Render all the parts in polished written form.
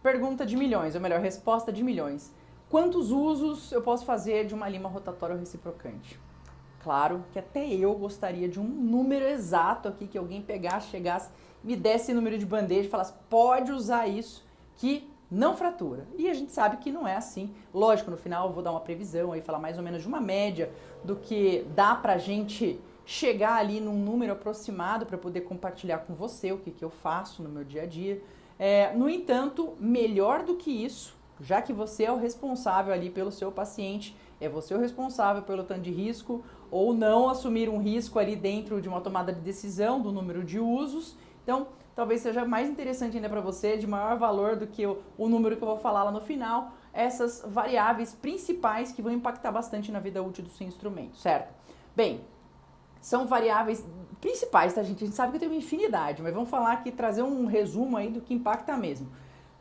Pergunta de milhões, ou melhor, resposta de milhões. Quantos usos eu posso fazer de uma lima rotatória ou reciprocante? Claro que até eu gostaria de um número exato aqui, que alguém pegasse, chegasse, me desse número de bandeja e falasse, pode usar isso, que não fratura. E a gente sabe que não é assim. Lógico, no final eu vou dar uma previsão aí, falar mais ou menos de uma média do que dá pra gente chegar ali num número aproximado para poder compartilhar com você o que eu faço no meu dia a dia. No entanto, melhor do que isso, já que você é o responsável ali pelo seu paciente, é você o responsável pelo tanto de risco ou não assumir um risco ali dentro de uma tomada de decisão do número de usos. Então, talvez seja mais interessante ainda para você, de maior valor do que o número que eu vou falar lá no final, essas variáveis principais que vão impactar bastante na vida útil do seu instrumento, certo? Bem, são variáveis principais, tá, gente? A gente sabe que tem uma infinidade, mas vamos falar aqui, trazer um resumo aí do que impacta mesmo.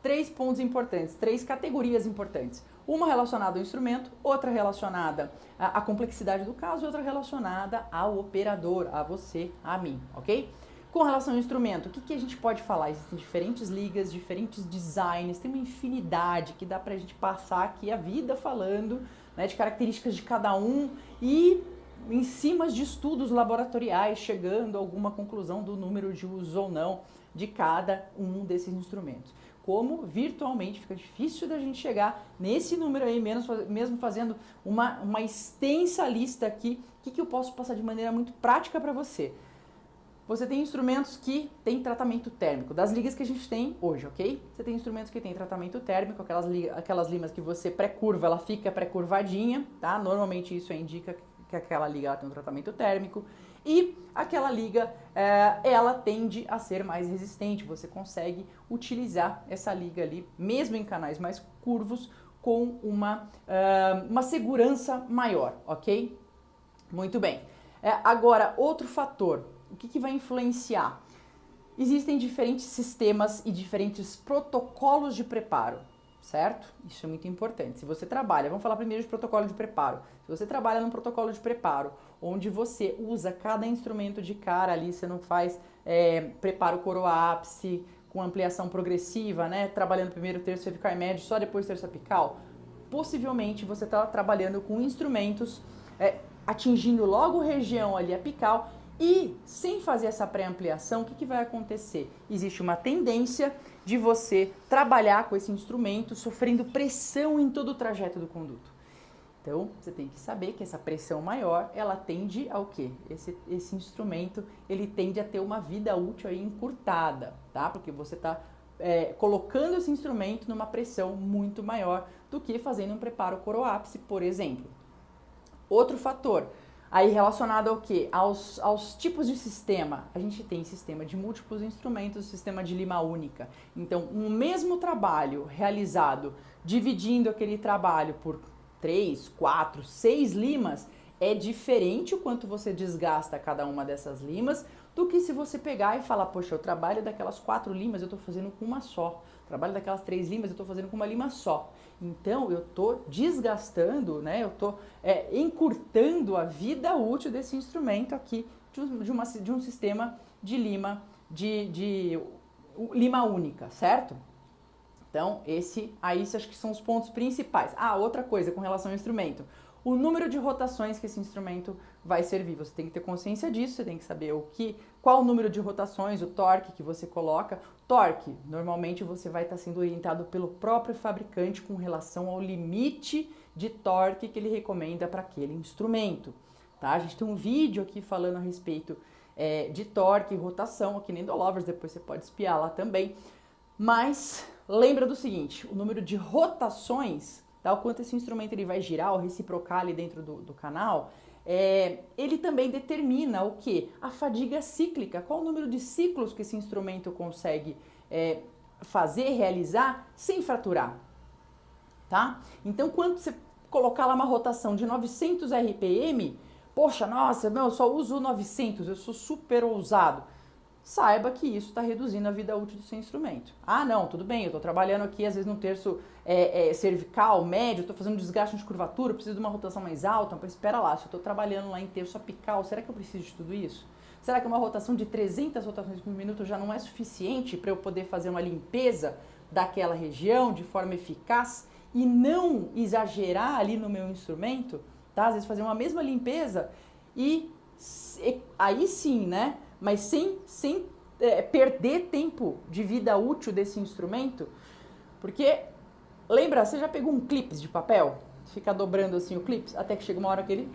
3 pontos importantes, 3 categorias importantes. Uma relacionada ao instrumento, outra relacionada à complexidade do caso e outra relacionada ao operador, a você, a mim, ok? Com relação ao instrumento, o que a gente pode falar? Existem diferentes ligas, diferentes designs, tem uma infinidade que dá pra gente passar aqui a vida falando, né, de características de cada um e em cima de estudos laboratoriais, chegando a alguma conclusão do número de usos ou não de cada um desses instrumentos. Como virtualmente fica difícil da gente chegar nesse número aí, mesmo fazendo uma extensa lista aqui, o que eu posso passar de maneira muito prática para você? Você tem instrumentos que têm tratamento térmico, das ligas que a gente tem hoje, ok? Você tem instrumentos que têm tratamento térmico, aquelas limas que você pré-curva, ela fica pré-curvadinha, tá? Normalmente isso indica que aquela liga ela tem um tratamento térmico e aquela liga ela tende a ser mais resistente, você consegue utilizar essa liga ali, mesmo em canais mais curvos, com uma segurança maior, ok? Muito bem. Agora, outro fator, o que vai influenciar? Existem diferentes sistemas e diferentes protocolos de preparo, certo? Isso é muito importante. Se você trabalha, vamos falar primeiro de protocolo de preparo. Se você trabalha num protocolo de preparo, onde você usa cada instrumento de cara ali, você não faz preparo coroápice com ampliação progressiva, né? Trabalhando primeiro terço cervical e médio, só depois terço apical, possivelmente você está trabalhando com instrumentos atingindo logo região ali apical e sem fazer essa pré-ampliação, o que vai acontecer? Existe uma tendência de você trabalhar com esse instrumento sofrendo pressão em todo o trajeto do conduto. Então, você tem que saber que essa pressão maior, ela tende ao quê? Esse instrumento, ele tende a ter uma vida útil aí encurtada, tá? Porque você está colocando esse instrumento numa pressão muito maior do que fazendo um preparo coroápice, por exemplo. Outro fator, aí relacionado ao quê? Aos tipos de sistema. A gente tem sistema de múltiplos instrumentos, sistema de lima única. Então, um mesmo trabalho realizado, dividindo aquele trabalho por 3, 4, 6 limas, é diferente o quanto você desgasta cada uma dessas limas do que se você pegar e falar, poxa, eu trabalho daquelas 4 limas, eu estou fazendo com uma só. Trabalho daquelas 3 limas, eu estou fazendo com uma lima só. Então, eu estou desgastando, né? Eu estou encurtando a vida útil desse instrumento aqui de um sistema de lima, de lima única, certo? Então, aí acho que são os pontos principais. Outra coisa com relação ao instrumento. O número de rotações que esse instrumento vai servir. Você tem que ter consciência disso, você tem que saber qual o número de rotações, o torque que você coloca. Torque, normalmente você vai estar sendo orientado pelo próprio fabricante com relação ao limite de torque que ele recomenda para aquele instrumento. Tá? A gente tem um vídeo aqui falando a respeito de torque e rotação, aqui no Endolovers, depois você pode espiar lá também. Mas lembra do seguinte, o número de rotações, tá? O quanto esse instrumento ele vai girar ou reciprocar ali dentro do canal, ele também determina o quê? A fadiga cíclica, qual o número de ciclos que esse instrumento consegue realizar sem fraturar, tá? Então, quando você colocar lá uma rotação de 900 RPM, poxa, nossa, eu só uso 900, eu sou super ousado. Saiba que isso está reduzindo a vida útil do seu instrumento. Não, tudo bem, eu estou trabalhando aqui às vezes no terço cervical, médio, estou fazendo desgaste de curvatura, preciso de uma rotação mais alta, mas espera lá, se eu estou trabalhando lá em terço apical, será que eu preciso de tudo isso? Será que uma rotação de 300 rotações por minuto já não é suficiente para eu poder fazer uma limpeza daquela região de forma eficaz e não exagerar ali no meu instrumento, tá? Às vezes fazer uma mesma limpeza e aí sim, né? Mas sem perder tempo de vida útil desse instrumento, porque lembra, você já pegou um clips de papel? Fica dobrando assim o clips até que chega uma hora que ele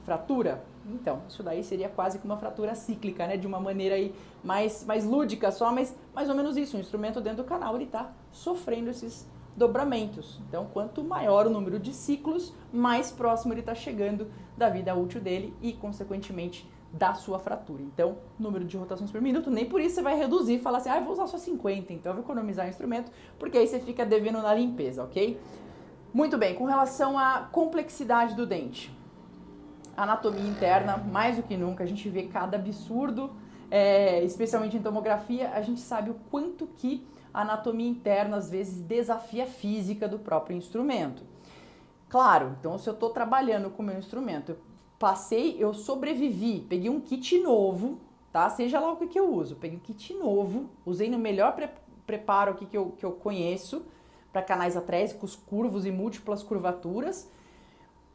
fratura? Então, isso daí seria quase que uma fratura cíclica, né? De uma maneira aí mais lúdica só, mas mais ou menos isso. O instrumento dentro do canal, ele tá sofrendo esses dobramentos. Então, quanto maior o número de ciclos, mais próximo ele está chegando da vida útil dele e, consequentemente, da sua fratura. Então, número de rotações por minuto, nem por isso você vai reduzir e falar assim, vou usar só 50, então eu vou economizar o instrumento, porque aí você fica devendo na limpeza, ok? Muito bem, com relação à complexidade do dente. Anatomia interna, mais do que nunca, a gente vê cada absurdo, especialmente em tomografia, a gente sabe o quanto que a anatomia interna às vezes desafia a física do próprio instrumento. Claro, então se eu estou trabalhando com o meu instrumento, eu sobrevivi, peguei um kit novo, tá? Seja lá o que eu uso, peguei um kit novo, usei no melhor preparo aqui que eu conheço, para canais atrésicos curvos e múltiplas curvaturas,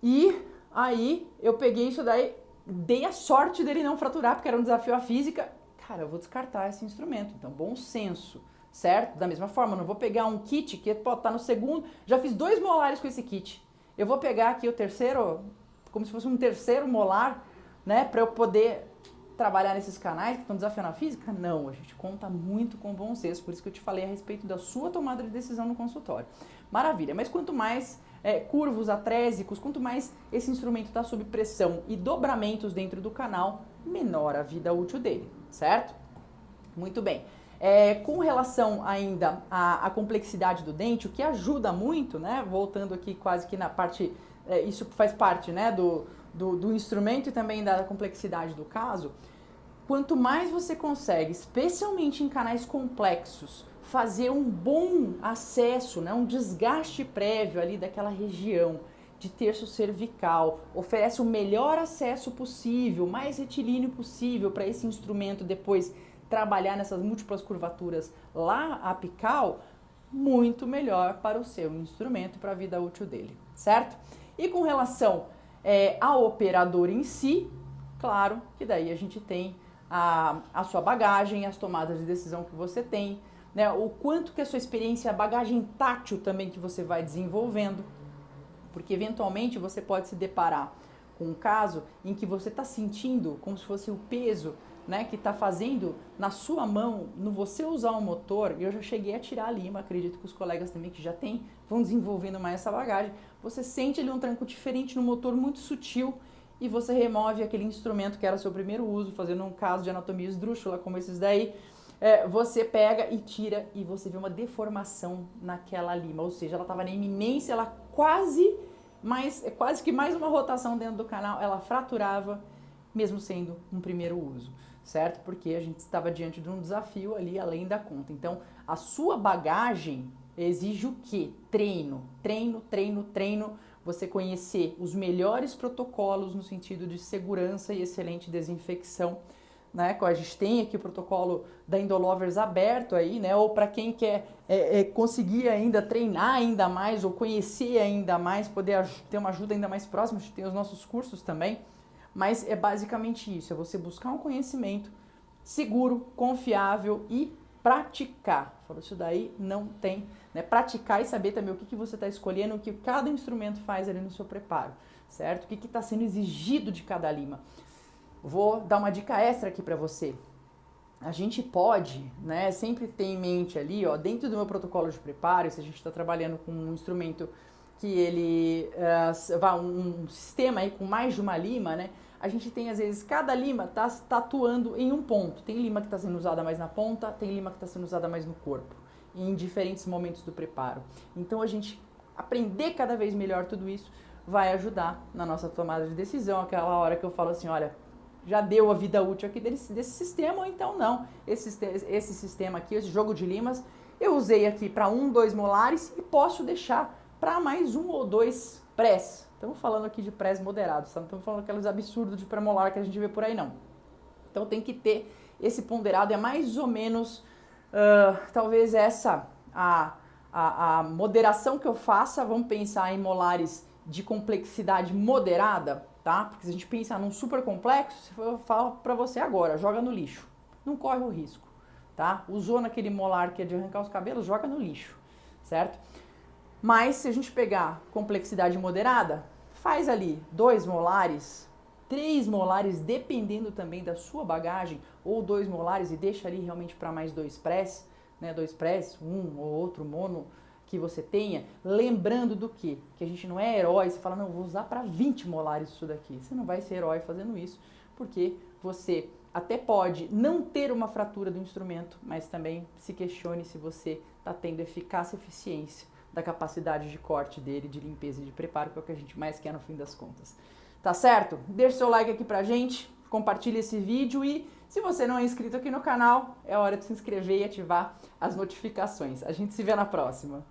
e aí eu peguei isso daí, dei a sorte dele não fraturar, porque era um desafio à física. Cara, eu vou descartar esse instrumento, então bom senso, certo? Da mesma forma, eu não vou pegar um kit que pode estar no segundo, já fiz 2 molares com esse kit, eu vou pegar aqui o terceiro, como se fosse um terceiro molar, né, para eu poder trabalhar nesses canais que estão desafiando a física? Não, a gente conta muito com bom senso, por isso que eu te falei a respeito da sua tomada de decisão no consultório. Maravilha, mas quanto mais curvos atrésicos, quanto mais esse instrumento está sob pressão e dobramentos dentro do canal, menor a vida útil dele, certo? Muito bem. Com relação ainda à complexidade do dente, o que ajuda muito, né, voltando aqui quase que na parte, isso faz parte, né, do instrumento e também da complexidade do caso, quanto mais você consegue, especialmente em canais complexos, fazer um bom acesso, né, um desgaste prévio ali daquela região de terço cervical, oferece o melhor acesso possível, mais retilíneo possível para esse instrumento depois trabalhar nessas múltiplas curvaturas lá apical, muito melhor para o seu instrumento e para a vida útil dele, certo? E com relação ao operador em si, claro que daí a gente tem a sua bagagem, as tomadas de decisão que você tem, né, o quanto que a sua experiência, a bagagem tátil também que você vai desenvolvendo, porque eventualmente você pode se deparar com um caso em que você está sentindo como se fosse o peso, né, que está fazendo na sua mão, no você usar o motor. Eu já cheguei a tirar a lima, acredito que os colegas também que já têm, vão desenvolvendo mais essa bagagem. Você sente ali um tranco diferente no motor, muito sutil, e você remove aquele instrumento que era seu primeiro uso, fazendo um caso de anatomia esdrúxula como esses daí, você pega e tira e você vê uma deformação naquela lima, ou seja, ela estava na iminência, ela quase que mais uma rotação dentro do canal, ela fraturava, mesmo sendo um primeiro uso, certo? Porque a gente estava diante de um desafio ali além da conta. Então, a sua bagagem exige o quê? Treino, você conhecer os melhores protocolos no sentido de segurança e excelente desinfecção, né? A gente tem aqui o protocolo da Endolovers aberto aí, né? Ou para quem quer conseguir ainda treinar ainda mais ou conhecer ainda mais, poder ter uma ajuda ainda mais próxima, a gente tem os nossos cursos também, mas é basicamente isso, é você buscar um conhecimento seguro, confiável e praticar. Falou, isso daí não tem, né? Praticar e saber também o que você está escolhendo, o que cada instrumento faz ali no seu preparo, certo? O que está sendo exigido de cada lima. Vou dar uma dica extra aqui para você. A gente pode, né, sempre ter em mente ali, ó, dentro do meu protocolo de preparo, se a gente está trabalhando com um instrumento que ele um sistema aí com mais de uma lima, né? A gente tem às vezes cada lima tá atuando em um ponto. Tem lima que está sendo usada mais na ponta, tem lima que está sendo usada mais no corpo, em diferentes momentos do preparo. Então a gente aprender cada vez melhor tudo isso vai ajudar na nossa tomada de decisão, aquela hora que eu falo assim, olha, já deu a vida útil aqui desse sistema, ou então não. Esse sistema aqui, esse jogo de limas, eu usei aqui para 1, 2 molares e posso deixar para mais 1 ou 2 prés. Estamos falando aqui de prés moderados, tá? Não estamos falando aqueles absurdos de pré-molar que a gente vê por aí, não. Então tem que ter esse ponderado, é mais ou menos, talvez essa a moderação que eu faça, vamos pensar em molares de complexidade moderada, tá? Porque se a gente pensar num super complexo, eu falo para você agora, joga no lixo. Não corre o risco, tá? Usou naquele molar que é de arrancar os cabelos, joga no lixo, certo? Mas se a gente pegar complexidade moderada, faz ali 2 molares, 3 molares, dependendo também da sua bagagem, ou 2 molares e deixa ali realmente para mais 2 press, né? 2 press, um ou outro mono que você tenha, lembrando do quê? Que a gente não é herói, você fala, não, vou usar para 20 molares isso daqui. Você não vai ser herói fazendo isso, porque você até pode não ter uma fratura do instrumento, mas também se questione se você está tendo eficácia e eficiência da capacidade de corte dele, de limpeza e de preparo, que é o que a gente mais quer no fim das contas. Tá certo? Deixa seu like aqui pra gente, compartilha esse vídeo e se você não é inscrito aqui no canal, é hora de se inscrever e ativar as notificações. A gente se vê na próxima.